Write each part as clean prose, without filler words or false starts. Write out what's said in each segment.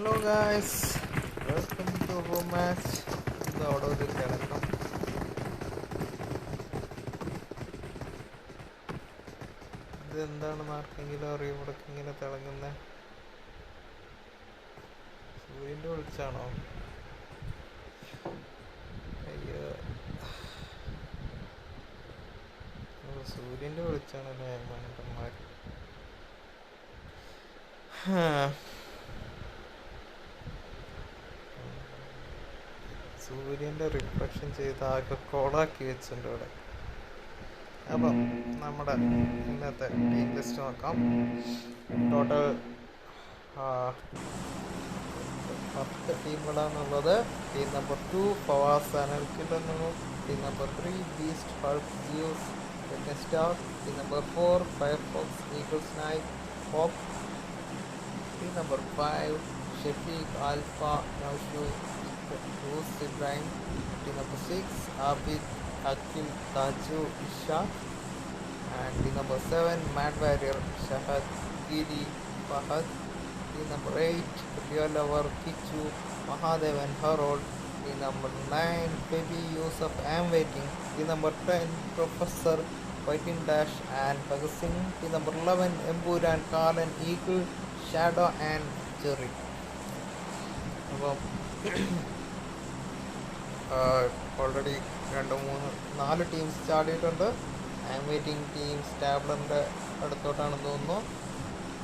Hello guys, welcome to room match. ഇത് അവിടെ ഒരു കിടക്കം. ഇതെന്താണ് ആർക്കെങ്കിലും അറിയും ഇവിടേക്ക് ഇങ്ങനെ തിളങ്ങുന്നത്? സൂര്യൻ്റെ വെളിച്ചാണോ? അയ്യോ, സൂര്യൻ്റെ വെളിച്ചാണല്ലേ മണ്ടന്മാർ. സൂര്യൻ്റെ റിഫ്ലക്ഷൻ ചെയ്ത് ആകെ കോളാക്കി വെച്ചിട്ടുണ്ട് ഇവിടെ. അപ്പം നമ്മുടെ ഇന്നത്തെ ടീം ലിസ്റ്റ് നോക്കാം. ടോട്ടൽ 10 ടീമുകളാണുള്ളത്. ടീം നമ്പർ 2 ഫവാസ് അനൽക്കിലെന്നും, ടീം നമ്പർ 3 ബീസ്റ്റ് ഹൾക്ക് ജിയോസ് star, team number 4 Firefox eagles night hope, team number 5 Shefeeq alpha Naushu Rus Ibrahim, team number 6 Abid Akil Taju Isha, and team number 7 Mad Warrior Shahad Giri Fahad, team number 8 Real Lover Kichu Mahadevan Harold, team number 9 Baby Yusuf I am waiting, team number 10 Professor Fighting Dash and Bhagat Singh, team number 11 Emburan Carl and Eagle Shadow and Jerry. Already 2-3-4 teams ചാടിയിട്ടുണ്ട്. I am waiting team സ്റ്റാബ്ലറിൻ്റെ അടുത്തോട്ടാണെന്ന് തോന്നുന്നു.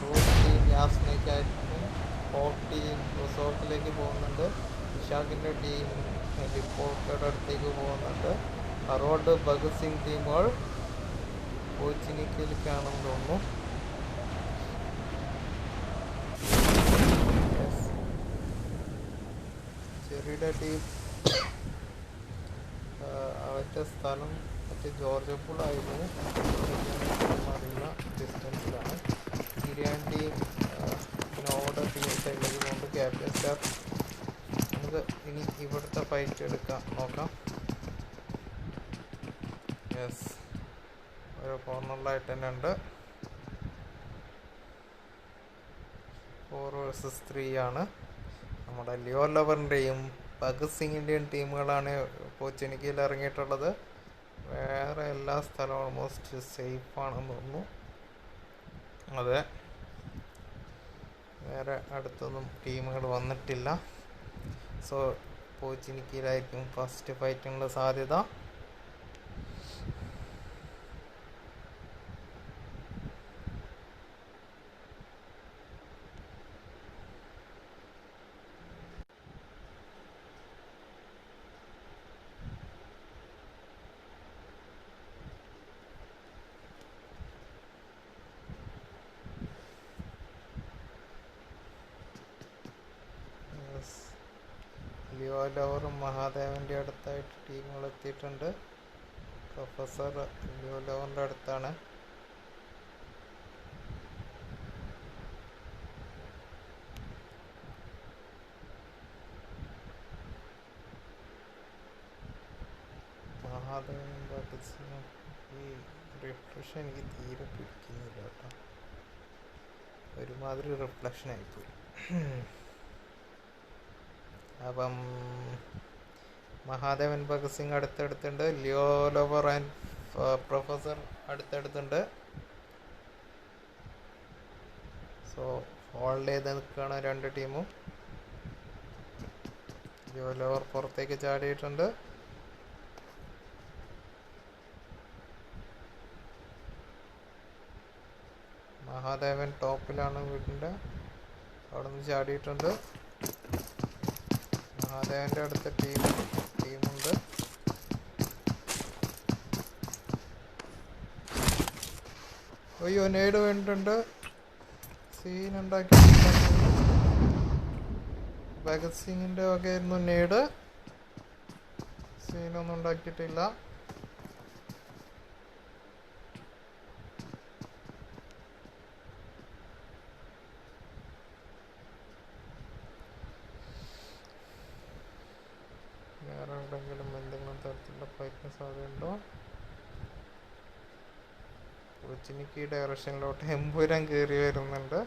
Rus team യാസ്നയ്ക്കായിട്ടും hope team റിസോർട്ടിലേക്ക് പോകുന്നുണ്ട്. ഇഷാഖിൻ്റെ team ഡിപ്പോർട്ടയുടെ അടുത്തേക്ക് പോകുന്നുണ്ട്. ഹറോൾഡ് ഭഗത് സിംഗ് ടീമുകൾ കോച്ചിനിക്കയിലേക്കാണെന്ന് തോന്നുന്നു. ചെറിയുടെ ടീം അവരുടെ സ്ഥലം മറ്റേ ജോർജ് പൂളായിരുന്നു, അറിയില്ല, ഡിസ്റ്റൻസിലാണ്. ഗിരിയാൻ ടീം നോവയുടെ ടീം സൈഡിലേക്ക് പോകുന്നുണ്ട്. Captain star. നമുക്ക് ഇനി ഇവിടുത്തെ ഫൈറ്റ് നോക്കാം. യെസ്, ഒരു കോർണറിലായിട്ട് തന്നെ ഉണ്ട്. 4 vs 3 ആണ്. നമ്മുടെ ലിയോ ലവറിൻ്റെയും ഭഗത് സിംഗിൻ്റെയും ടീമുകളാണ് കോച്ചിനിക്കയിൽ ഇറങ്ങിയിട്ടുള്ളത്. വേറെ എല്ലാ സ്ഥലവും ഓൾമോസ്റ്റ് സേഫാണെന്ന് തോന്നുന്നു. അതെ, വേറെ അടുത്തൊന്നും ടീമുകൾ വന്നിട്ടില്ല. സോ കോച്ചിനിക്കയിലായിരിക്കും ഫസ്റ്റ് ഫൈറ്റിനുള്ള സാധ്യത. ലിയോ ലവറും മഹാദേവൻ്റെ അടുത്തായിട്ട് ടീമുകൾ എത്തിയിട്ടുണ്ട്. പ്രൊഫസർ ലിയോ ലവറിൻ്റെ അടുത്താണ്. മഹാദേവൻ ഭഗത് സിംഗ്. ഈ റിഫ്ലക്ഷൻ എനിക്ക് തീരെ പിടിക്കുന്നില്ല കേട്ടോ, ഒരുമാതിരി റിഫ്ലക്ഷൻ ആയിപ്പോയി. അപ്പം മഹാദേവൻ ഭഗത് സിംഗ് അടുത്തടുത്തുണ്ട്. ലിയോ ലവർ ആൻഡ് പ്രൊഫസർ അടുത്തടുത്തുണ്ട്. സോ ഹോൾഡ് ചെയ്ത് നിൽക്കുകയാണ് 2 ടീമും. ലിയോ ലവർ പുറത്തേക്ക് ചാടിയിട്ടുണ്ട്. മഹാദേവൻ ടോപ്പിലാണ് വീടിൻ്റെ, അവിടെ നിന്ന് ചാടിയിട്ടുണ്ട്. മഹാദേവൻ്റെ അടുത്ത ടീമുണ്ട്. അയ്യോ, നേട് വേണ്ടിട്ടുണ്ട്. സീനുണ്ടാക്കി. ഭഗത് സിംഗിൻ്റെ വകയായിരുന്നു നേട്. സീനൊന്നും ഉണ്ടാക്കിയിട്ടില്ല. വേറെ എവിടെയെങ്കിലും എന്തെങ്കിലും തരത്തിലുള്ള ഫൈറ്റിന് സാധ്യതയുണ്ടോ? കൊച്ചിനിക്ക് ഡയറക്ഷനിലോട്ട് എമ്പുരാൻ കയറി വരുന്നുണ്ട്.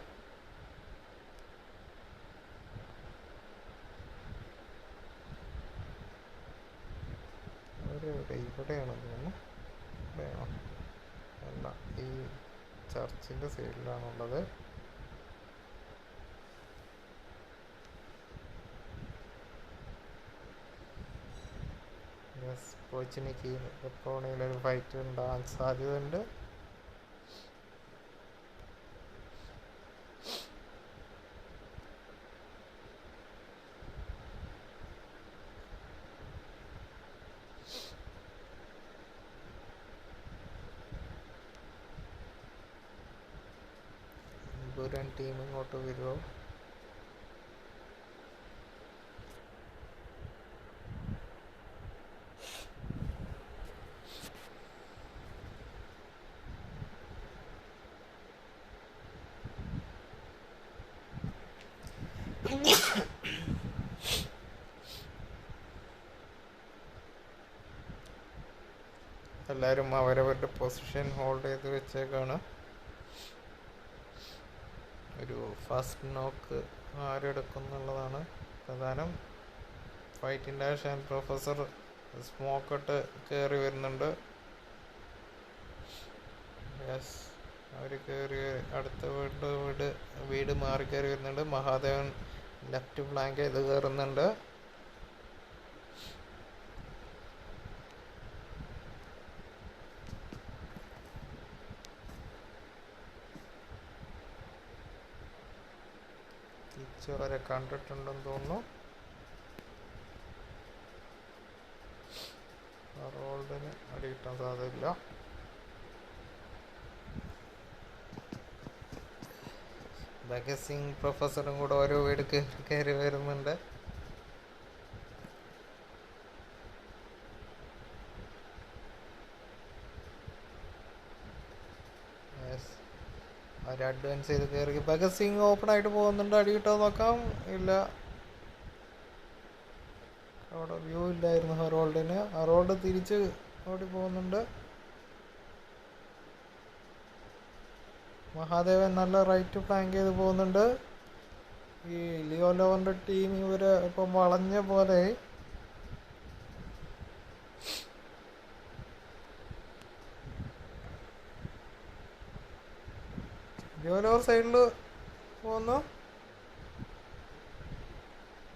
ഇവിടെയാണ് തോന്നുന്നു. ഇവിടെയാണോ? അല്ല, ഈ ചർച്ചിൻ്റെ സൈഡിലാണുള്ളത്. യെസ്, പോച്ചിനിക്ക് എപ്പോഴെങ്കിലും ഒരു ഫൈറ്റ് ഉണ്ടാകാൻ സാധ്യതയുണ്ട്. ടീം ഇങ്ങോട്ട് വരുമോ? എല്ലാവരും അവരവരുടെ പൊസിഷൻ ഹോൾഡ് ചെയ്ത് വെച്ചേക്കാണ്. ഒരു ഫസ്റ്റ് നോക്ക് ആരെടുക്കും എന്നുള്ളതാണ് പ്രധാനം. ഫൈറ്റിൻ്റെ ആശാൻ പ്രൊഫസർ സ്മോക്കിട്ട് കയറി വരുന്നുണ്ട്. യെസ്, അവർ കയറി അടുത്ത വീട് മാറി കയറി വരുന്നുണ്ട്. മഹാദേവൻ ലെഫ്റ്റ് ഫ്ലാങ്ക് ചെയ്ത് കയറുന്നുണ്ട്. വരെ കണ്ടിട്ടുണ്ടെന്ന് തോന്നുന്നു. റോൾഡിന് അടി കിട്ടാൻ സാധ്യതയില്ല. ഭഗത് സിംഗ് പ്രൊഫസറും കൂടെ ഓരോ വീട് കയറി വരുന്നുണ്ട്. അവർ അഡ്വാൻസ് ചെയ്ത് കയറി. ഭഗത് സിംഗ് ഓപ്പൺ ആയിട്ട് പോകുന്നുണ്ട്. അടി കിട്ടാൻ നോക്കാം. ഇല്ല, അവിടെ വ്യൂ ഇല്ലായിരുന്നു ഹെറോൾഡിന്. ഹെറോൾഡ് തിരിച്ച് ഓടി പോകുന്നുണ്ട്. മഹാദേവൻ നല്ല റൈറ്റ് ഫ്ലാങ്ക് ചെയ്ത് പോകുന്നുണ്ട്. ഈ ലിയോ ലോവറിൻ്റെ ടീം ഇവര് ഇപ്പം വളഞ്ഞ പോലെ. ലിയോ ലോവർ സൈഡിൽ പോകുന്നു.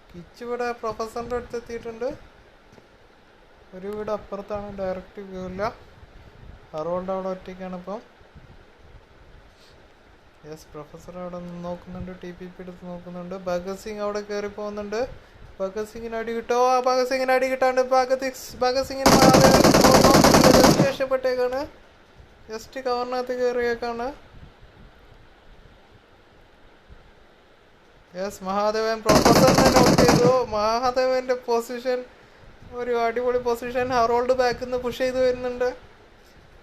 കിച്ച് ഇവിടെ പ്രൊഫസറിൻ്റെ അടുത്ത് എത്തിയിട്ടുണ്ട്. ഒരു വീട് അപ്പുറത്താണ്, ഡയറക്റ്റ് വ്യൂ ഇല്ല. ഹെറോൾഡ് അവിടെ ഒറ്റയ്ക്കാണ് ഇപ്പം. യെസ്, പ്രൊഫസർ അവിടെ നോക്കുന്നുണ്ട്, TPP എടുത്ത് നോക്കുന്നുണ്ട്. ഭഗത് സിംഗ് അവിടെ കയറി പോകുന്നുണ്ട്. ഭഗത് സിംഗിന് അടി കിട്ടോ? ഭഗത് സിംഗിന് അടി കിട്ടാണ്ട് ഭഗത് സിംഗിന് രക്ഷപ്പെട്ടേക്കാണ്. ജസ്റ്റ് കവറിനകത്ത് കയറിയേക്കാണ്. യെസ്, മഹാദേവൻ പ്രൊഫസറിനെ നോക്ക് ചെയ്തു. മഹാദേവന്റെ പൊസിഷൻ ഒരു അടിപൊളി പൊസിഷൻ. ഹെറോൾഡ് ബാക്കിൽ നിന്ന് പുഷ് ചെയ്ത് വരുന്നുണ്ട്.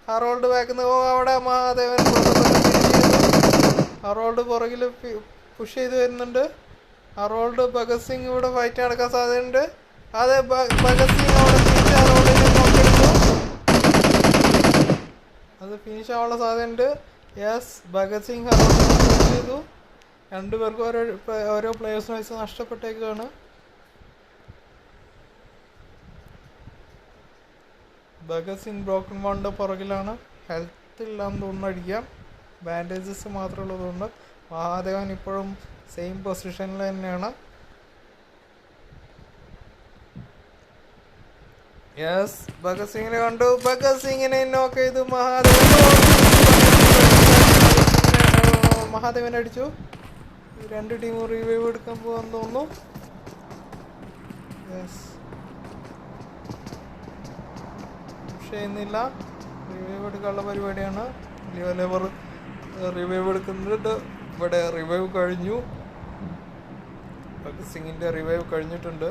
ഹെറോൾഡ് ബാക്കിൽ നിന്ന് അവിടെ മഹാദേവൻ ഹെറോൾഡ് പുറകിൽ പുഷ് ചെയ്ത് വരുന്നുണ്ട്. ഹെറോൾഡ് ഭഗത് സിംഗ് ഇവിടെ ഫൈറ്റ് നടക്കാൻ സാധ്യതയുണ്ട്. അതെ, ഭഗത് സിംഗ് അവിടെ ഫിനിഷ് ഹെറോൾഡിനെ നോക്കിയെടുത്തു. അത് ഫിനിഷ് ആവാനുള്ള സാധ്യതയുണ്ട്. യെസ്, ഭഗത് സിംഗ് ഹെറോൾഡിനെ ഫിനിഷ് ചെയ്തു. രണ്ടുപേർക്കും ഓരോ പ്ലേയേഴ്സ് വൈസ് നഷ്ടപ്പെട്ടേക്കാണ്. ഭഗത് സിംഗ് ബ്രോക്കൺ വണ്ണിൻ്റെ പുറകിലാണ്. ഹെൽത്ത് ഇല്ലാന്ന് തോന്നുന്നു. അടിക്കാം, ബാൻഡേജസ് മാത്രമേ ഉള്ളതുകൊണ്ട്. മഹാദേവൻ ഇപ്പോഴും സെയിം പൊസിഷനിൽ തന്നെയാണ്. യെസ്, ഭഗത് സിംഗിനെ കണ്ടു. ഭഗത് സിംഗിനെ നോക്ക് ചെയ്തു. മഹാദേവൻ അടിച്ചു. രണ്ട് ടീമും റിവൈവ് എടുക്കാൻ പോകാൻ തോന്നുന്നു. യെസ്, ചെയ്യുന്നില്ല. റിവൈവ് എടുക്കാനുള്ള പരിപാടിയാണ്. ലിയോ ലെവർ റിവൈവ് എടുക്കുന്നുണ്ട്. ഇവിടെ റിവൈവ് കഴിഞ്ഞു. ഭഗത് സിംഗിൻ്റെ റിവൈവ് കഴിഞ്ഞിട്ടുണ്ട്.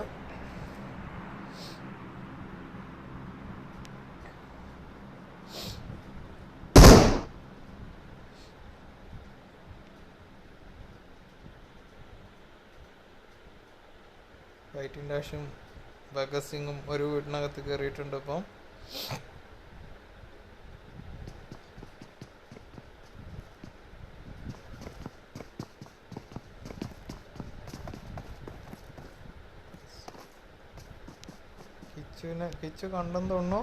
ഫൈറ്റിൻ്റെ ആവശ്യം ഭഗത് സിംഗും ഒരു വീടിനകത്ത് കയറിയിട്ടുണ്ട്. ഇപ്പം കിച്ചു കണ്ടെന്ന് തോന്നുന്നു.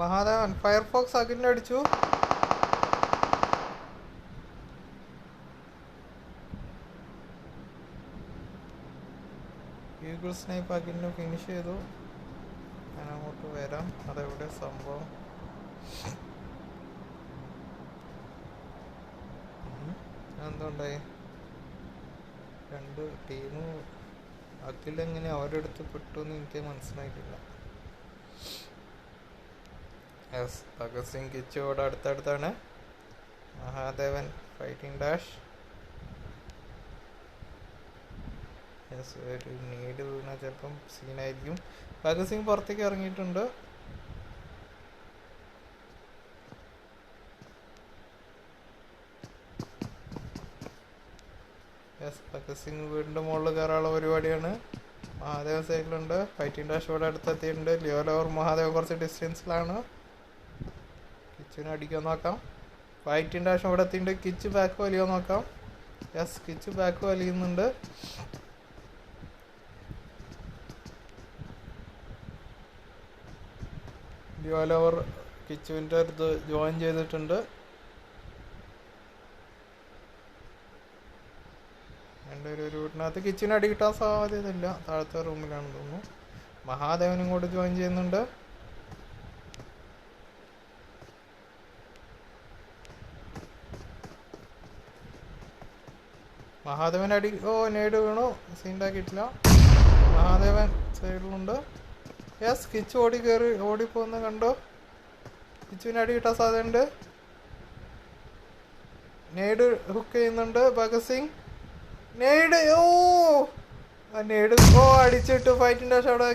മഹാദേവൻ ഫയർഫോക്സ് അഖിലിനെ അടിച്ചു. ഈഗിൾ സ്നൈപ്പ് അഖിലിനെ ഫിനിഷ് ചെയ്തു. ഞാൻ അങ്ങോട്ട് വരാം. അതെവിടെ സംഭവം? എന്തുണ്ടായി? രണ്ട് ടീമും അഖിലെങ്ങനെ അവരുടെ അടുത്ത് പെട്ടു എന്ന് എനിക്ക് മനസ്സിലായിട്ടില്ല. യെസ്, ഭഗത് സിംഗ് കിച്ചു ഇവിടെ അടുത്തടുത്താണ്. Mahadevan fighting dash. യെസ്, ഒരു നീഡ് വീണാൽ ചിലപ്പം സീനായിരിക്കും. ഭഗത് സിംഗ് പുറത്തേക്ക് ഇറങ്ങിയിട്ടുണ്ട്. യെസ്, ഭഗത് സിംഗ് വീടിൻ്റെ മുകളിൽ കയറാനുള്ള പരിപാടിയാണ്. മഹാദേവൻ സൈഡിലുണ്ട്. ഫൈറ്റിംഗ് ഡാഷ് ഇവിടെ അടുത്തെത്തിയിട്ടുണ്ട്. ലിയോ ലവർ മഹാദേവൻ കുറച്ച് ഡിസ്റ്റൻസിലാണ്. കിച്ചിനെ അടിക്കാൻ നോക്കാം. ഫൈറ്റിംഗ് ഡാഷ് ഇവിടെ എത്തിയിട്ടുണ്ട്. കിച്ച് ബാക്ക് വലിയോ നോക്കാം. യെസ്, കിച്ച് ബാക്ക് വലിയുന്നുണ്ട്. ലിയോ ലവർ കിച്ചുവിൻ്റെ അടുത്ത് ജോയിൻ ചെയ്തിട്ടുണ്ട്. എൻ്റെ ഒരു വീട്ടിനകത്ത് കിച്ചന് അടി കിട്ടാൻ സാധ്യതയില്ല. താഴത്തെ റൂമിലാണെന്ന് തോന്നുന്നു. മഹാദേവനും കൂടെ ജോയിൻ ചെയ്യുന്നുണ്ട്. മഹാദേവൻ അടി നേട് വീണു. സീൻഡാക്കിയിട്ടില്ല. മഹാദേവൻ സൈഡിലുണ്ട്. യെസ്, കിച്ചു ഓടിപ്പോകുന്ന കണ്ടോ. കിച്ചുവിന് അടി കിട്ടാൻ സാധ്യതയുണ്ട്. നേട് ഹുക്ക് ചെയ്യുന്നുണ്ട് ഭഗത് സിംഗ്. നേട് നേട് അടിച്ചിട്ട് ഫൈറ്റിൻ്റെ അവിടെ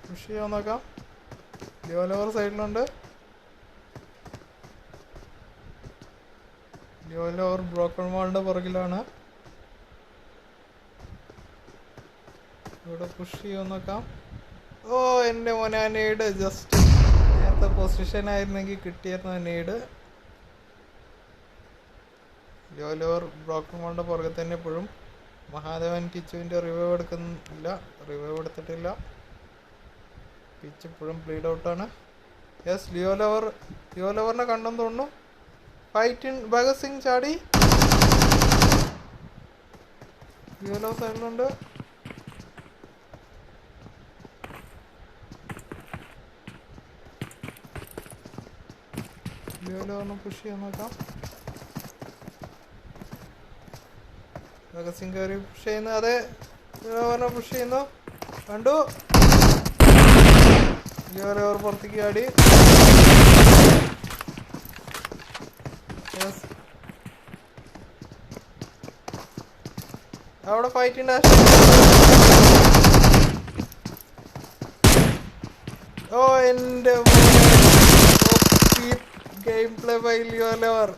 പുഷ് ചെയ്യാൻ നോക്കാം. ലിയോ ലവർ സൈഡിലുണ്ട്. ലിയോ ലവർ ബ്രോക്കൺ വാളിൻ്റെ പുറകിലാണ്. ഇവിടെ പുഷ് ചെയ്യാൻ നോക്കാം. എൻ്റെ മോനെ, ആ നേട് ജസ്റ്റ് നേരത്തെ പൊസിഷൻ ആയിരുന്നെങ്കിൽ കിട്ടിയായിരുന്നു ആ നേട്. ലിയോ ലവർ ബ്രോക്കൺ വാളിൻ്റെ പുറകെ തന്നെ എപ്പോഴും. മഹാദേവൻ കിച്ചുവിൻ്റെ റിവൈവ് റിവൈവ് എടുത്തിട്ടില്ല. പിച്ച് ഇപ്പോഴും ബ്ലീഡ് ഔട്ടാണ്. യെസ്, ലിയോ ലവറിനെ കണ്ടെന്ന് തോന്നുന്നു. ഫൈറ്റിൻ ഭഗത് സിംഗ് ചാടി. ലിയോ ലവർ സൈഡിലുണ്ട്. ലിയോ ലവറിനെ പുഷ് ചെയ്യാൻ നോക്കാം. ഭഗത് സിംഗ് കയറി പുഷ് ചെയ്യുന്നു. അതെ, ലിയോ ലവറിനെ പുഷ് ചെയ്യുന്നു. കണ്ടു. ലിയോ ലവർ പുറത്തേക്ക് ചാടി. അവിടെ ഫൈറ്റിൻ്റെ എൻ്റെ game play by Leo lover.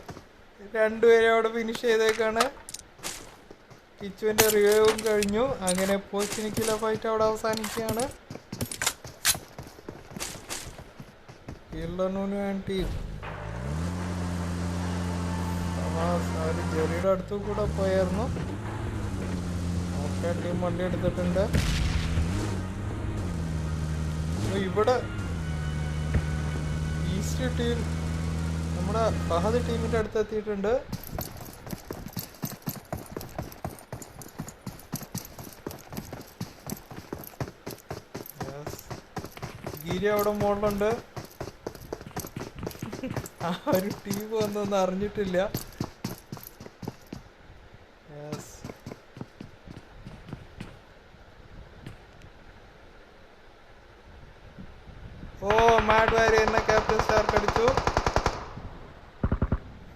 രണ്ടുപേരും അവിടെ ഫിനിഷ് ചെയ്തേക്കാണ്. കിച്ചുവിൻ്റെ റിവൈവും കഴിഞ്ഞു. അങ്ങനെ പോസ്റ്റിനിക്കുള്ള ഫൈറ്റ് അവിടെ അവസാനിക്കുകയാണ്. ടീം അവർ ജെറിയുടെ അടുത്തു കൂടെ പോയായിരുന്നു. ഓക്കെ, ടീം വണ്ടി എടുത്തിട്ടുണ്ട്. ഇവിടെ ഈസ്റ്റ് ടീം നമ്മുടെ ഫഹദ് ടീമിൻ്റെ അടുത്ത് എത്തിയിട്ടുണ്ട്. ഗിരി അവിടെ മോളിലുണ്ട്. ആ ഒരു ടീം വന്നൊന്നും അറിഞ്ഞിട്ടില്ല. മാഡ് വാരിയറിനെ ക്യാപ്റ്റൻ സ്റ്റാർ കടിച്ചു.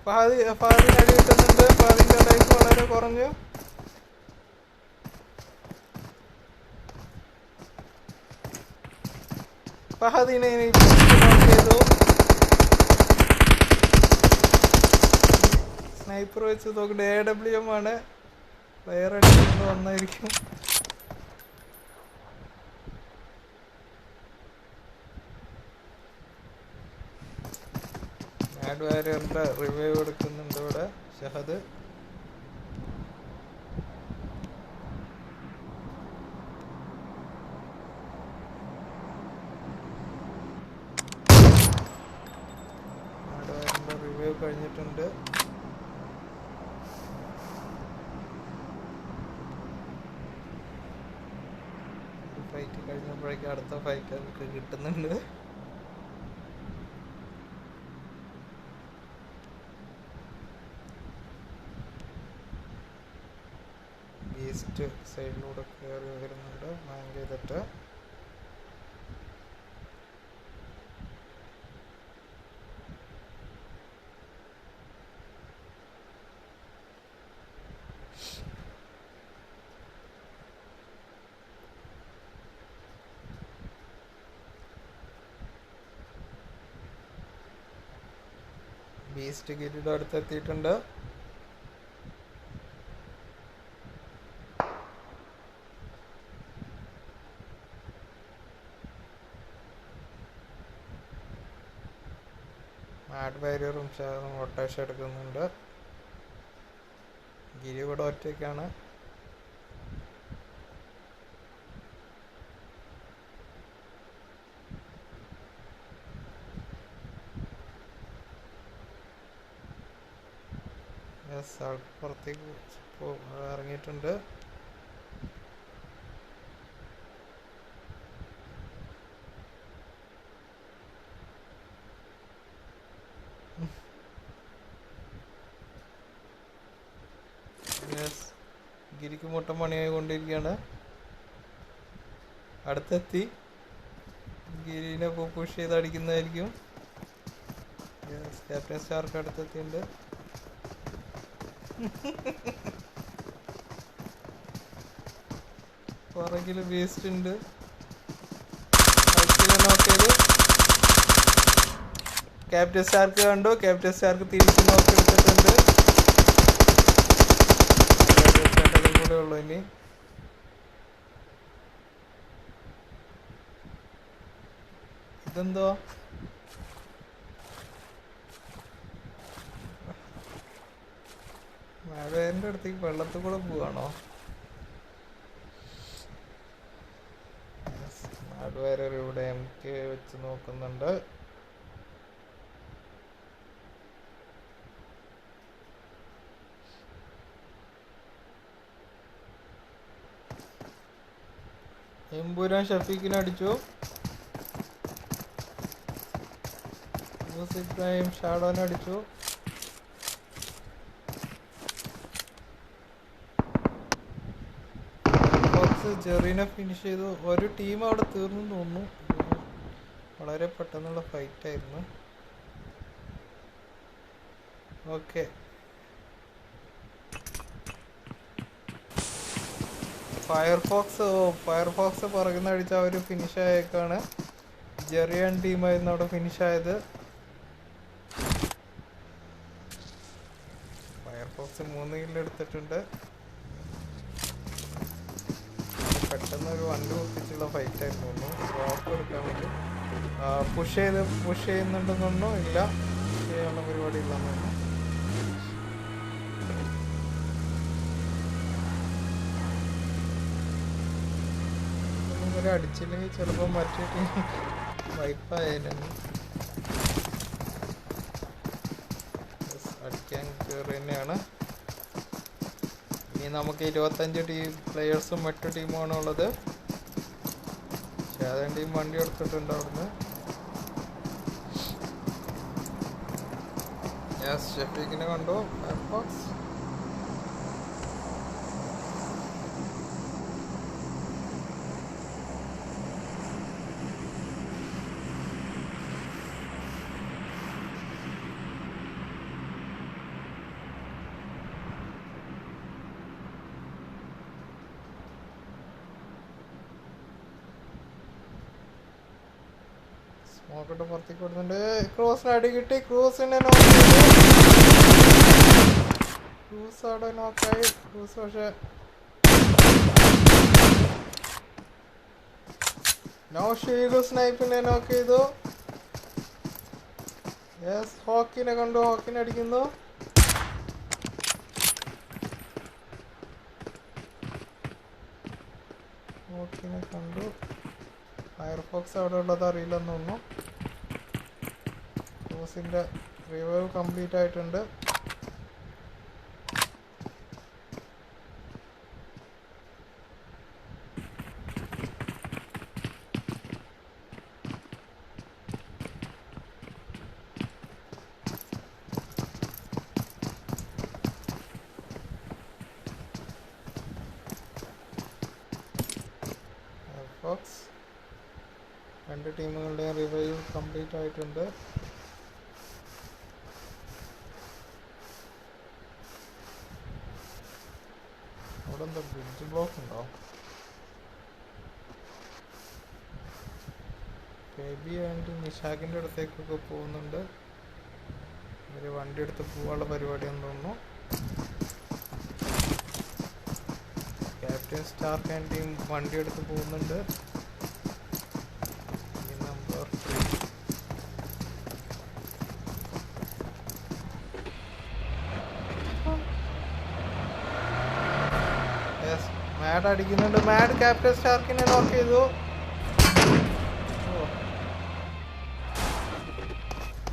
ഫഹദിന് അടി കിട്ടുന്നുണ്ട്. ഫഹദിന്റെ ലൈഫ് വളരെ കുറഞ്ഞു. ഫഹദിനെ ചെയ്തു. സ്നൈപ്പർ വെച്ച് നോക്കട്ടെ. AWM ആണ്. പ്ലെയർ അടിക്കുന്നത് വന്നായിരിക്കും. മാഡ് വാരിയറിന്റെ റിവൈവ് എടുക്കുന്നുണ്ട് ഇവിടെ ഷഹദ്. കഴിഞ്ഞിട്ടുണ്ട്. ഫൈറ്റ് കഴിഞ്ഞപ്പോഴേക്കും അടുത്ത ഫൈറ്റ് നമുക്ക് കിട്ടുന്നുണ്ട്. ഈസ്റ്റ് സൈഡിലൂടെ കയറി വരുന്നുണ്ട് മാങ്ക് ചെയ്തിട്ട്. ബീസ്റ്റ് ഗിരിയുടെ അടുത്തെത്തിയിട്ടുണ്ട്. മാഡ് വാരിയറും റൊട്ടേഷൻ എടുക്കുന്നുണ്ട്. ഗിരി ഇവിടെ ഒറ്റയ്ക്കാണ്. ആൾ പുറത്തേക്ക് ഇറങ്ങിയിട്ടുണ്ട്. ഗിരിക്ക് മുട്ട മണിയായി കൊണ്ടിരിക്കുകയാണ്. അടുത്തെത്തി. ഗിരിനെ പുഷ് ചെയ്ത് അടിക്കുന്നതായിരിക്കും. Captain Stark അടുത്തെത്തിയിട്ടുണ്ട്. പുറകില് വേസ്റ്റ് ഉണ്ട്. ക്യാപ്റ്റൻ സ്റ്റാർക്ക് കണ്ടു. ക്യാപ്റ്റൻ സ്റ്റാർക്ക് തിരിച്ച് നോക്കിയെടുത്തിട്ടുണ്ട്. കൂടെ ഉള്ളു ഇനി. ഇതെന്തോ മഴേന്റെ അടുത്തേക്ക് വെള്ളത്തിൽ കൂടെ പോവാണോ? നാടുവരെ ഇവിടെ MK വെച്ച് നോക്കുന്നുണ്ട്. എമ്പുരാൻ ഷഫീഖിനെ അടിച്ചു. ഇബ്രാഹിം ഷാഡോനെ അടിച്ചു. ജെറീനെ ഫിനിഷ് ചെയ്തു. ഒരു ടീം അവിടെ തീർന്നു തോന്നുന്നു. വളരെ പെട്ടെന്നുള്ള ഫൈറ്റ് ആയിരുന്നു. ഓക്കെ, ഫയർഫോക്സ് പുറകുന്ന അടിച്ച അവർ ഫിനിഷ് ആയേക്കാണ്. ജെറിയൻ ടീമായിരുന്നു അവിടെ ഫിനിഷ് ആയത്. ഫയർഫോക്സ് 3 കില്ല് എടുത്തിട്ടുണ്ട്. പെട്ടെന്ന് ഒരു വണ്ടി ഒപ്പിച്ചുള്ള ഫൈറ്റ് ആയിരുന്നു തോന്നുന്നു. ഡ്രോപ്പ് എടുക്കാൻ വേണ്ടി പുഷ് ചെയ്യുന്നുണ്ടെന്ന് തോന്നുന്നു. ഇല്ല, പുഷ് ചെയ്യാനുള്ള പരിപാടി ഇല്ലെന്ന് തോന്നുന്നു. അടിച്ചില്ലെങ്കിൽ ചിലപ്പോൾ മറ്റേ ടീം വൈപ്പായാലും. അടിക്കാൻ കയറി തന്നെയാണ്. ഇനി നമുക്ക് 25 പ്ലെയേഴ്സും മറ്റു ടീമുമാണ് ഉള്ളത്. ഏതെങ്കിലും ടീം വണ്ടി എടുത്തിട്ടുണ്ട് അവിടുന്ന്. ഷഫീഖിനെ കണ്ടു. ഫയർഫോക്സ് നോക്കട്ടെ, പുറത്തേക്ക് കൊടുക്കുന്നുണ്ട്. ക്രൂസിന് അടി കിട്ടി. ക്രൂസിനെ ക്രൂസ് അവിടെ നോക്കായി. ക്രൂസ് പക്ഷെ ഷീഗു സ്നൈപ്പിനെ നോക്ക് ചെയ്തു. യെസ്, ഹോക്കിനെ കണ്ടു. ഹോക്കിനെ അടിക്കുന്നു. ഹോക്കിനെ കണ്ടു. ഫയർഫോക്സ് അവിടെ ഉള്ളത് അറിയില്ലെന്ന് തോന്നുന്നു. ക്രൂസിൻ്റെ റിവൈവ് കംപ്ലീറ്റ് ആയിട്ടുണ്ട്. രണ്ട് ടീമുകളുടെയും റിവൈവ് കംപ്ലീറ്റ് ആയിട്ടുണ്ട്. അവിടെ എന്താ ബ്രിഡ്ജ് ബ്ലോക്ക് ഉണ്ടോ? ബേബി ആൻഡ് നിഷാഖിൻ്റെ അടുത്തേക്കൊക്കെ പോകുന്നുണ്ട്. ഇവർ വണ്ടി എടുത്ത് പോകാനുള്ള പരിപാടിയെന്ന് തോന്നുന്നു. ക്യാപ്റ്റൻ സ്റ്റാർക്ക് ആൻഡ് ടീം വണ്ടി എടുത്ത് പോകുന്നുണ്ട്. മാഡ് അടിക്കുന്നുണ്ട്. മാഡ് ക്യാപ്റ്റൻ സ്റ്റാർക്കിനെ നോക്ക് ചെയ്തു.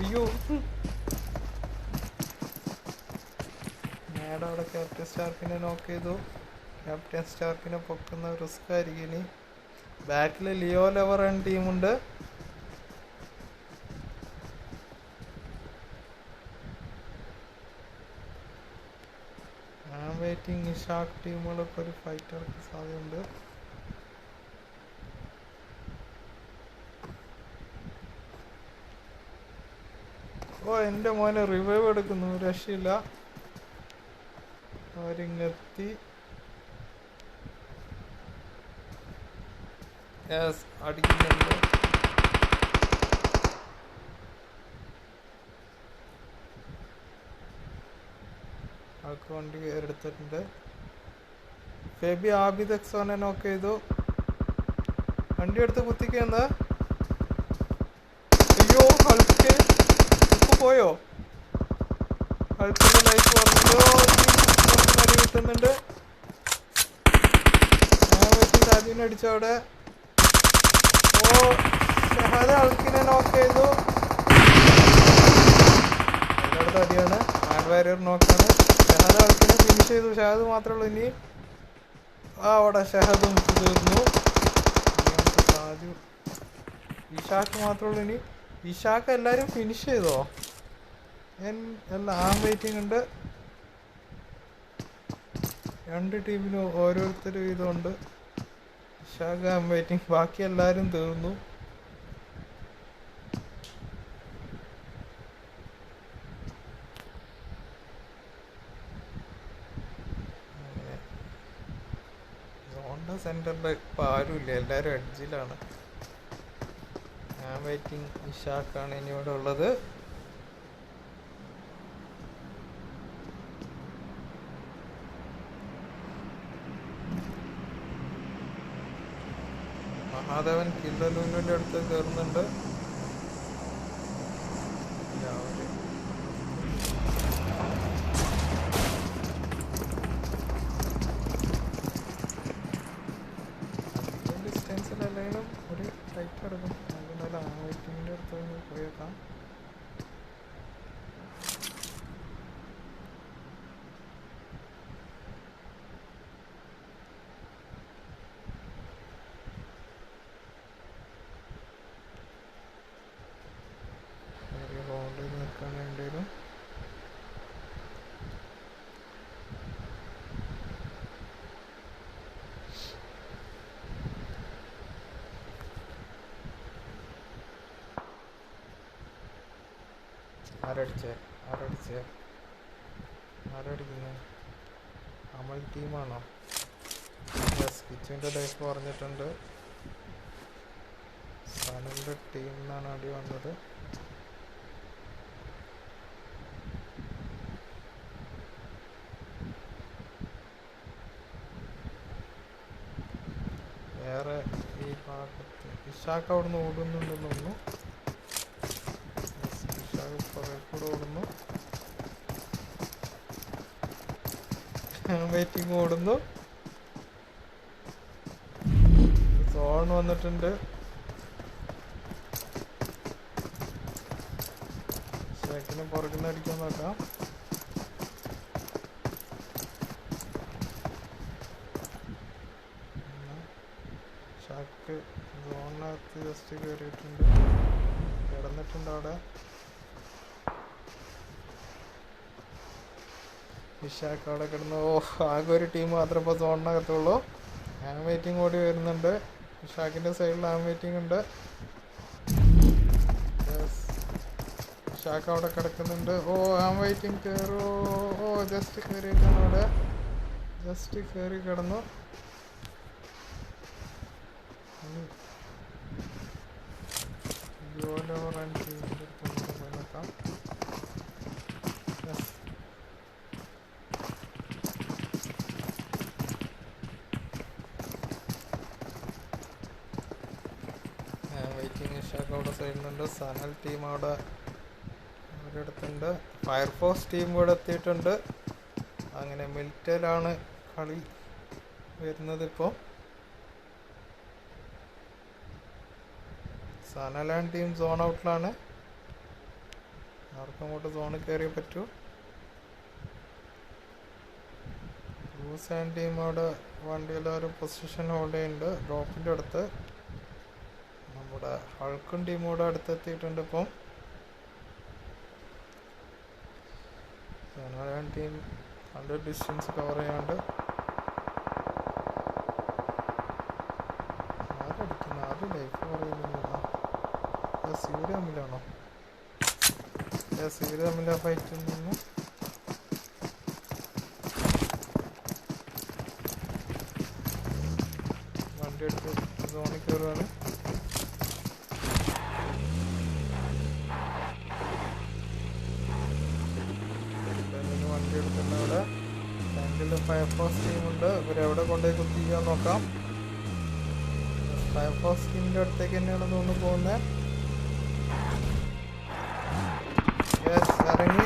അയ്യോ, മാഡ് അവിടെ ക്യാപ്റ്റൻ സ്റ്റാർക്കിനെ നോക്ക് ചെയ്തു. ക്യാപ്റ്റൻ സ്റ്റാർക്കിനെ പൊക്കുന്ന റിസ്ക് ആയിരിക്കും ഇനി. ബാക്കിൽ ലിയോ ലെവർ എന്ന ടീമുണ്ട്. വെയിറ്റിംഗ്. നിഷാഖ് ടീമുകളൊക്കെ ഒരു ഫൈറ്റ് ഇറക്കാൻ സാധ്യതയുണ്ട്. ഓ, എൻ്റെ മോനെ റിവൈവ് എടുക്കുന്നു. രക്ഷയില്ല. അവരിങ്ങെത്തി. അടിക്കുന്നുണ്ട്. ആൾക്ക് വണ്ടി എടുത്തിട്ടുണ്ട്. ഫെബി ആബിദ് എക്സോനെ നോക്ക് ചെയ്തു. വണ്ടി എടുത്ത് കുത്തിക്കെന്താ? അയ്യോ, ഹൾക്ക് പോയോ? ഹൾക്കിന്റെ ലൈഫ് പറഞ്ഞല്ലോ. അടി കിട്ടുന്നുണ്ട്. രാജുവിനെ അടിച്ചവിടെ. ഓ, ഷഹാദ് ഹൾക്കിനെ നോക്ക് ചെയ്തു. എല്ലായിടത്തും അടിയാണ്. മാഡ് വാരിയർ നോക്കാണ്. ഷഹാദ് ഹൾക്കിനെ ഫിനിഷ് ചെയ്തു. ഷഹാദ് മാത്രമേ ഉള്ളൂ ഇനി. അവിടെ ഷഹാദും തീർന്നു. സാജു, ഇഷാക്ക് മാത്രമേ ഉള്ളൂ ഇനി. ഇഷാക്ക് എല്ലാവരും ഫിനിഷ് ചെയ്തോ? അല്ല, ആം വെയിറ്റിംഗ് ഉണ്ട്. രണ്ട് ടീമിനും ഓരോരുത്തരും ഇതുണ്ട്. ഇഷാക്ക് ആം വെയിറ്റിംഗ്. ബാക്കി എല്ലാവരും തീർന്നു. സെന്ററിൽ ഇപ്പം ആരുമില്ല, എല്ലാവരും എഡ്ജിലാണ്. ഞാൻ വെയിറ്റിംഗ്. ഇഷാക്കാണ് ഇനി ഇവിടെ ഉള്ളത്. മഹാദേവൻ കില്ലലൂലിൻ്റെ അടുത്ത് കയറുന്നുണ്ട്. ഡിസ്റ്റൻസിലല്ലെങ്കിലും ഒരു ഫൈറ്റ് എടുക്കും. നല്ല വെയിറ്റിങ്ങിൻ്റെ അടുത്ത് പോയേക്കാം. ഹോൾഡ് ചെയ്ത് നിൽക്കാൻ വേണ്ടി വരും. ആരടിക്കുന്നേ? അമൽ ടീമാണോ? യെസ്, കിച്ചുവിൻ്റെ ലൈഫ് പറഞ്ഞിട്ടുണ്ട്. സനലിൻ്റെ ടീമിൽ നിന്നാണ് അടി വന്നത്. വേറെ ഈ ഭാഗത്ത് ഇഷാക്ക് അവിടെ നിന്ന് ഓടുന്നുണ്ടെന്ന് തോന്നുന്നു. ഇഷാക്ക് പുറകെ കൂടെ ഓടുന്നു. വെയിറ്റിംഗ് ഓടുന്നു. സോൺ വന്നിട്ടുണ്ട്. ബാക്കിന് പുറകുന്ന അടിക്കാൻ നോക്കാം. ഷാക്ക് സോണിനകത്ത് ജസ്റ്റ് കയറിയിട്ടുണ്ട്, കിടന്നിട്ടുണ്ട് അവിടെ. ഇഷാക്ക് അവിടെ കിടന്നു. ആകെ ഒരു ടീം മാത്രമേ ഇപ്പോൾ സോണിനകത്തുള്ളൂ. ആം വെയിറ്റിംഗ് ഓടി വരുന്നുണ്ട്. ഇഷാക്കിൻ്റെ സൈഡിൽ ആം വെയിറ്റിംഗ് ഉണ്ട്. ഷാക്ക് അവിടെ കിടക്കുന്നുണ്ട്. Am waiting കയറോ. ജസ്റ്റ് കയറിയിട്ടാണ് അവിടെ, ജസ്റ്റ് കയറി കിടന്നു. വെയിറ്റിംഗ് ഷാക്ക് അവിടെ സൈഡിലുണ്ട്. സനൽ ടീം അവിടെ ഒരിടത്തുണ്ട്. ഫയർഫോഴ്സ് ടീം ഇവിടെ എത്തിയിട്ടുണ്ട്. അങ്ങനെ മിലിറ്ററിലാണ് കളി വരുന്നത്. ഇപ്പോൾ സനലാൻഡ് ടീം സോൺ ഔട്ടിലാണ്. ആർക്കും അങ്ങോട്ട് സോണിൽ കയറിയേ പറ്റൂ. ബ്ലൂസാൻഡ് ടീം അവിടെ വണ്ടിയിലൊരു പൊസിഷൻ ഹോൾഡ് ചെയ്യുന്നുണ്ട് ഡ്രോപ്പിൻ്റെ അടുത്ത്. നമ്മുടെ ഹൾക്കൺ ടീം കൂടെ അടുത്തെത്തിയിട്ടുണ്ട്. ഇപ്പം സനലാൻഡ് ടീം 100 ഡിസ്റ്റൻസ് കവർ ചെയ്യാണ്ട് ആരടിക്കുന്നു, ആരും ലൈഫ് പറയുന്നില്ല. ഇവര് തമ്മിലാണോ? ഇവര് തമ്മിലാ ഫൈറ്റ് നിന്ന്. വണ്ടി എടുത്ത് സോണിൽ കയറുകയാണ്. വണ്ടി എടുത്തിട്ടുണ്ട് അവിടെ. ബാങ്കിൽ ഫയർഫോഴ്സ് ടീമുണ്ട്. ഇവരെവിടെ കൊണ്ടുപോയി കുത്തിക്കാൻ നോക്കാം. ഫയർഫോഴ്സ് ടീമിൻ്റെ അടുത്തേക്ക് തന്നെയാണ് തോന്നുന്നു പോകുന്നത്. ഇറങ്ങി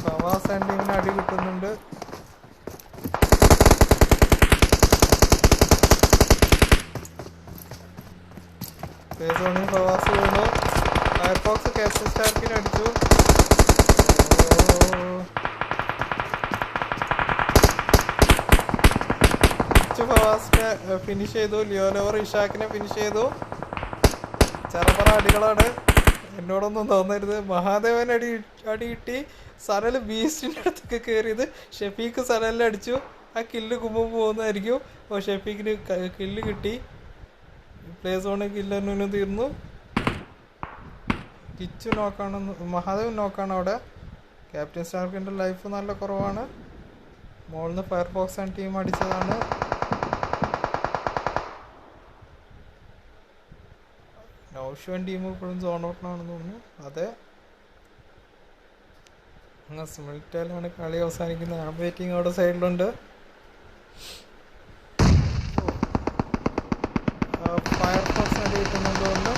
ഫവാസ് ആൻഡ് ടീമിന് അടി കിട്ടുന്നുണ്ട്. സോണി ഫവാസ് വീണു. ഫയർഫോക്സ് ക്യാപ്റ്റൻ സ്റ്റാർക്കിനെ അടിച്ചു. ഫവാസിനെ ഫിനിഷ് ചെയ്തു. ലിയോലോവർ ഇഷാക്കിനെ ഫിനിഷ് ചെയ്തു. ചെറുപറ അടികളാണ്. എന്നോടൊന്നും തോന്നരുത്. മഹാദേവൻ അടി കിട്ടി. സനൽ ബീസ്റ്റിൻ്റെ അടുത്തൊക്കെ കയറിയത്. ഷെഫീക്ക് സനലിനെ അടിച്ചു. ആ കില്ല് കുമ്പും പോകുന്നതായിരിക്കും. ഷെഫീക്കിന് കില്ല് കിട്ടി. പ്ലേ സോണിൽ കില്ലൊന്നും തീർന്നു. കിച്ചു നോക്കാണ്, മഹാദേവൻ നോക്കാണ് അവിടെ. ക്യാപ്റ്റൻ സ്റ്റാർക്കിൻ്റെ ലൈഫ് നല്ല കുറവാണ്. മോളിൽ നിന്ന് ഫയർഫോക്സ് ആൻഡ് ടീം അടിച്ചതാണ്. നൗഷുവൻ ടീം ഇപ്പോഴും സോൺ ഔട്ടിലാണെന്ന് തോന്നുന്നു. അതെ, മിലിറ്ററിലാണ് കളി അവസാനിക്കുന്നത്. ആ വെയിറ്റിംഗ് അവിടെ സൈഡിലുണ്ട്. ഫയർഫോക്സ് അടി കിട്ടുന്നുണ്ട് തോന്നുന്നു.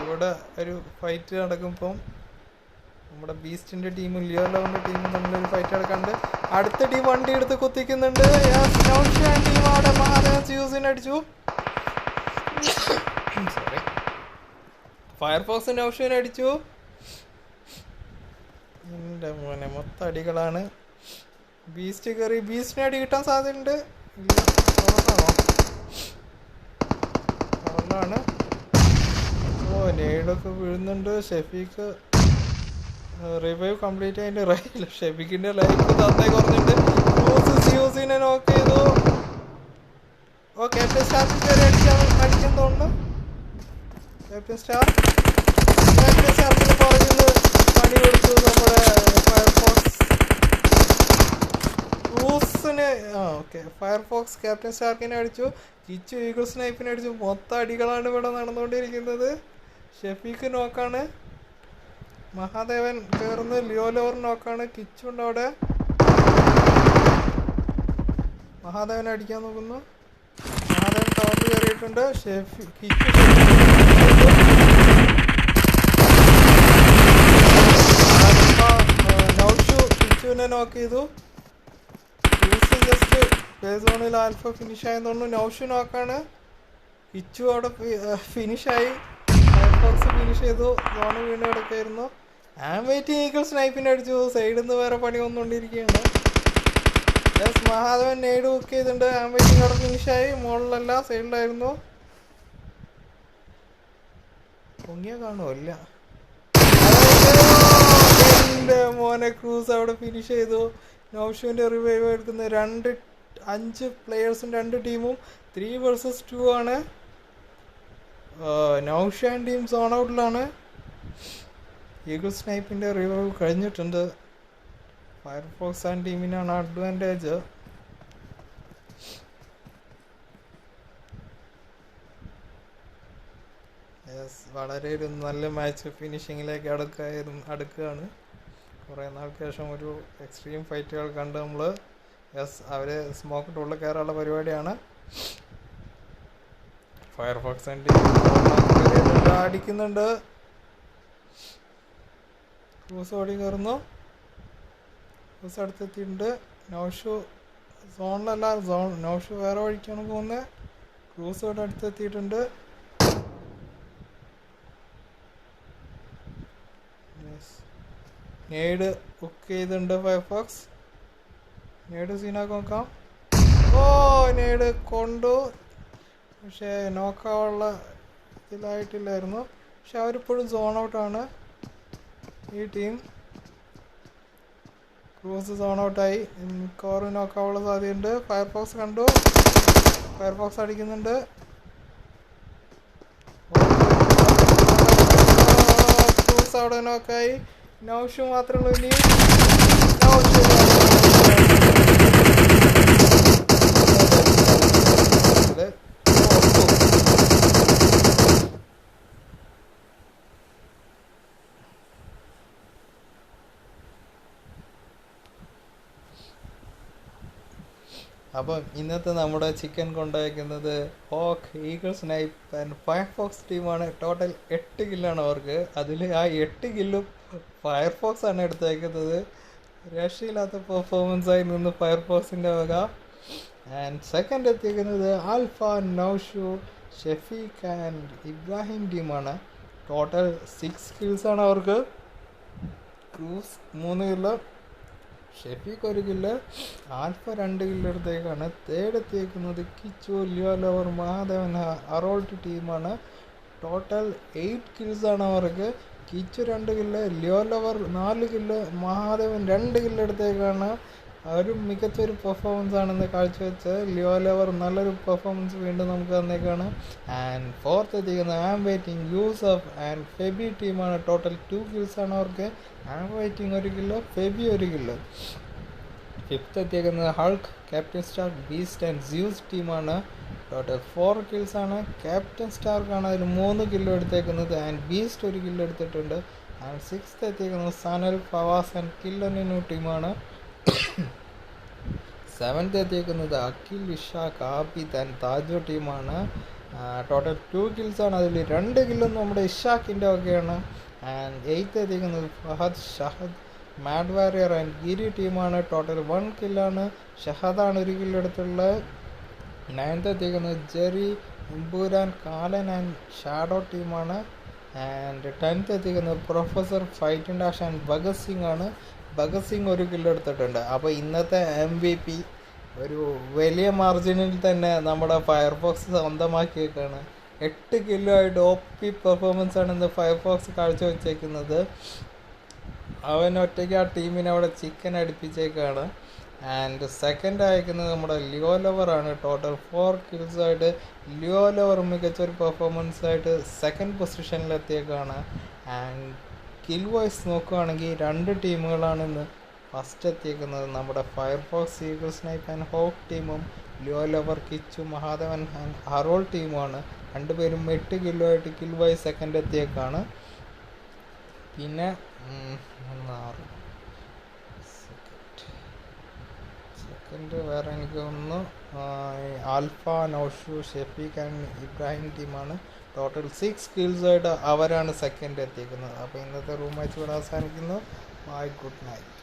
ഇവിടെ ഒരു ഫൈറ്റ് നടക്കുമ്പം നമ്മുടെ ബീസ്റ്റിൻ്റെ ടീമും ലിയോലോവിൻ്റെ ടീമും തമ്മിലൊരു ഫൈറ്റ് നടക്കാണ്ട്. അടുത്ത ടീം വണ്ടി എടുത്ത് കുത്തിക്കുന്നുണ്ട്. ടീം അവിടെ മഹാദേവൻ യൂസിനെ അടിച്ചു. സോറി, ഫയർഫോക്സ് നൗഷുവിനെ അടിച്ചു. എൻ്റെ മോനെ മൊത്തം അടികളാണ്. ബീസ്റ്റ് കയറി. ബീസ്റ്റിനെ അടി കിട്ടാൻ സാധ്യതയുണ്ട്. കവറിലാണ്. നെയ്ഡൊക്കെ വീഴുന്നുണ്ട്. ഷെഫീക്ക് റിവൈവ് കംപ്ലീറ്റ് അതിൻ്റെ ഷെഫീക്കിൻ്റെ ലൈഫ് നന്നായി കുറഞ്ഞിട്ടുണ്ട്. യൂസിനെ നോക്ക് ചെയ്തു. ക്യാപ്റ്റൻ സ്റ്റാർക്ക് കയറി അടിക്കാൻ തോന്നുന്നു. ക്യാപ്റ്റൻ സ്റ്റാർക്കിന് പുറകിൽ പണി കൊടുത്തു നമ്മുടെ ഫയർഫോക്സ്. ഫയർഫോക്സ് ക്യാപ്റ്റൻ സ്റ്റാർക്കിനെ അടിച്ചു. കിച്ചു ഈഗിൾ സ്നൈപ്പിനെ അടിച്ചു. മൊത്തം അടികളാണ് ഇവിടെ നടന്നുകൊണ്ടിരിക്കുന്നത്. ഷെഫീക്ക് നോക്കാണ്. മഹാദേവൻ കയറുന്നു. ലിയോലോവർ നോക്കാണ്. കിച്ചു ഉണ്ട് അവിടെ. മഹാദേവൻ അടിക്കാൻ നോക്കുന്നു. മഹാദേവൻ ടവറിൽ കയറിയിട്ടുണ്ട്. നൗഷു കിച്ചുവിനെ നോക്ക് ചെയ്തു. ജസ്റ്റ് പ്ലേ സോണിൽ ആൽഫ ഫിനിഷ് ആയെന്ന് തോന്നുന്നു. നൗഷു നോക്കാണ്. കിച്ചു അവിടെ ഫിനിഷായി. ഫയർഫോക്സ് ഫിനിഷ് ചെയ്തു. സോണ് വീണ് കിടക്കായിരുന്നു. വെയിറ്റിംഗ് ഈഗിൾ സ്നൈപ്പിനെ അടിച്ചു. സൈഡിൽ നിന്ന് വേറെ പണി വന്നുകൊണ്ടിരിക്കുകയാണ്. യെസ്, മഹാദേവൻ നെയ്ഡ് ബുക്ക് ചെയ്തിട്ടുണ്ട്. വെയിറ്റിംഗ് അവിടെ ഫിനിഷായി. മുകളിലല്ല, സൈഡിലായിരുന്നു. പൊങ്ങിയ കാണുമല്ല. എൻ്റെ മോനെ, ക്രൂസ് അവിടെ ഫിനിഷ് ചെയ്തു. നൗഷുവിൻ്റെ റിവൈവ് എടുക്കുന്ന 5 പ്ലെയേഴ്സും 2 ടീമും 3 vs 2 ആണ്. നൗഷാൻ ടീം സോൺ ഔട്ടിലാണ്. ഈഗിൾ സ്നൈപ്പിൻ്റെ റിവൈവ് കഴിഞ്ഞിട്ടുണ്ട്. ഫയർഫോക്സ് ആൻഡ് ടീമിനാണ് അഡ്വാൻറ്റേജ്. യെസ്, വളരെ ഒരു നല്ല മാച്ച് ഫിനിഷിങ്ങിലേക്ക് അടുക്കുകയാണ്. കുറേ നാൾക്ക് ശേഷം ഒരു എക്സ്ട്രീം ഫൈറ്റുകൾ കണ്ട് നമ്മൾ. യെസ്, അവർ സ്മോക്കിൻ്റെ ഉള്ളിൽ കയറാനുള്ള പരിപാടിയാണ്. ഫയർഫോക്സ് ആൻഡ് ടീം അടിക്കുന്നുണ്ട്. ക്രൂസ് ഓടി കയറുന്നു. ക്രൂസ് അടുത്തെത്തിയിട്ടുണ്ട്. നൗഷു സോണിലല്ല, നൗഷു വേറെ വഴിക്കാണ് പോകുന്നത്. ക്രൂസ് ഇവിടെ അടുത്തെത്തിയിട്ടുണ്ട്. നേട് ബുക്ക് ചെയ്തിട്ടുണ്ട് ഫയർഫോക്സ്. നേട് സീനാക്കി നോക്കാം. നേട് കൊണ്ടു. പക്ഷേ നോക്കാനുള്ള ഇതിലായിട്ടില്ലായിരുന്നു. പക്ഷെ അവരിപ്പോഴും സോൺ ഔട്ടാണ് ഈ ടീം. ക്രൂസ് സോൺ ഔട്ടായി. മിക്കവാറും നോക്കാനുള്ള സാധ്യതയുണ്ട്. ഫയർഫോക്സ് കണ്ടു. ഫയർഫോക്സ് അടിക്കുന്നുണ്ട്. ക്രൂസ് അവിടെ നോക്കായി. നൗഷു മാത്രമേ ഉള്ളൂ ഇനി. അപ്പം ഇന്നത്തെ നമ്മുടെ ചിക്കൻ കൊണ്ടുവയ്ക്കുന്നത് hawk, eagle snipe and Firefox ടീമാണ്. ടോട്ടൽ 8 കില്ലാണ് അവർക്ക്. അതിൽ ആ 8 കില്ലും ഫയർഫോക്സ് ആണ് എടുത്തേക്കുന്നത്. രക്ഷയില്ലാത്ത പെർഫോമൻസായി നിന്ന് ഫയർഫോക്സിൻ്റെ വക. ആൻഡ് സെക്കൻഡ് എത്തിക്കുന്നത് ആൽഫ, നൗഷു, ഷെഫീഖ് ആൻഡ് ഇബ്രാഹിം ടീമാണ്. ടോട്ടൽ 6 കിൽസാണ് അവർക്ക്. Cruz 3 kill, Shefeeq 1 kill, alpha 2 kill എടുത്തേക്കാണ്. തേർഡ് എത്തിയേക്കുന്നത് കിച്ചു, ലിയോ ലവർ, മഹാദേവൻ, അറോൾട്ട് ടീമാണ്. ടോട്ടൽ 8 കിൽസാണ് അവർക്ക്. Kichu 2 kill, Leo lover 4 kill, Mahadevan 2 kill എടുത്തേക്കാണ്. ഒരു മികച്ചൊരു പെർഫോമൻസ് ആണെന്ന് കാഴ്ചവെച്ച്. ലിയോ ലവർ നല്ലൊരു പെർഫോമൻസ് വീണ്ടും നമുക്ക് തന്നേക്കാണ്. ആൻഡ് ഫോർത്ത് എത്തിക്കുന്നത് വെയിറ്റിംഗ്, യൂസഫ് ആൻഡ് ഫെബി ടീമാണ്. ടോട്ടൽ 2 കിൽസാണ് അവർക്ക്. Waiting 1 kill, Febi 1 kill. Fifth എത്തിയേക്കുന്നത് Hulk, captain Stark, beast and Zeus ടീമാണ്. ടോട്ടൽ 4 കിൽസാണ്. ക്യാപ്റ്റൻ സ്റ്റാർക്കാണ് അതിൽ 3 കില്ലും എടുത്തേക്കുന്നത്. ആൻഡ് ബീസ്റ്റ് 1 കില്ല് എടുത്തിട്ടുണ്ട്. ആൻഡ് സിക്സ്ത് എത്തിയേക്കുന്നത് സനൽ, ഫവാസ് ആൻഡ് കില്ലനു ടീമാണ്. 7th എത്തിയേക്കുന്നത് അഖിൽ, ഇഷാഖ്, ആബിദ് ആൻഡ് താജോ ടീമാണ്. ടോട്ടൽ 2 കിൽസാണ്. അതിൽ 2 കില്ലും നമ്മുടെ ഇഷാഖിൻ്റെ ഒക്കെയാണ്. ആൻഡ് 8th എത്തിക്കുന്നത് Fahad, Shahad, mad warrior and Giri ടീമാണ്. ടോട്ടൽ 1 കില്ലാണ്. ഷഹദാണ് 1 കില്ല് എടുത്തുള്ളത്. 9th എത്തിക്കുന്നത് ജെറി, ഇംപുരാൻ, കാലൻ ആൻഡ് ഷാഡോ ടീമാണ്. ആൻഡ് 10th എത്തിക്കുന്നത് professor, fight and dash and Bhagat Singh ആണ്. ഭഗത് സിംഗ് 1 കില്ല് എടുത്തിട്ടുണ്ട്. അപ്പോൾ ഇന്നത്തെ MVP ഒരു വലിയ മാർജിനിൽ തന്നെ നമ്മുടെ ഫയർഫോക്സ് സ്വന്തമാക്കിയേക്കാണ്. 8 കില്ലുമായിട്ട് OP പെർഫോമൻസാണ് ഇന്ന് ഫയർഫോക്സ് കാഴ്ചവെച്ചേക്കുന്നത്. അവൻ ഒറ്റയ്ക്ക് ആ ടീമിനെ അവിടെ ചിക്കൻ അടുപ്പിച്ചേക്കാണ്. ആൻഡ് സെക്കൻഡ് അയക്കുന്നത് നമ്മുടെ ലിയോ ലവറാണ്. ടോട്ടൽ 4 കിൽസായിട്ട് ലിയോ ലവർ മികച്ചൊരു പെർഫോമൻസായിട്ട് സെക്കൻഡ് പൊസിഷനിലെത്തിയേക്കാണ്. ആൻഡ് കിൽ വൈസ് നോക്കുകയാണെങ്കിൽ 2 ടീമുകളാണ് ഇന്ന് ഫസ്റ്റ് എത്തിയേക്കുന്നത്. നമ്മുടെ Firefox, eagle snipe and hawk ടീമും Leo lover, Kichu, Mahadevan and അറോൾ ടീമുമാണ്. 2 പേരും 8 കില്ലുമായിട്ട് കിൽ വൈസ് സെക്കൻഡ് എത്തിയേക്കാണ്. പിന്നെ സെക്കൻഡ് വേറെ എനിക്ക് തോന്നുന്നു ആൽഫ, നൗഷു, ഷെഫീഖ് ആൻഡ് ഇബ്രാഹിം ടീമാണ്. ടോട്ടൽ 6 കിൽസായിട്ട് അവരാണ് സെക്കൻഡ് എത്തിക്കുന്നത്. അപ്പോൾ ഇന്നത്തെ റൂം മാച്ച് ഇവിടെ അവസാനിക്കുന്നു. Bye, good night.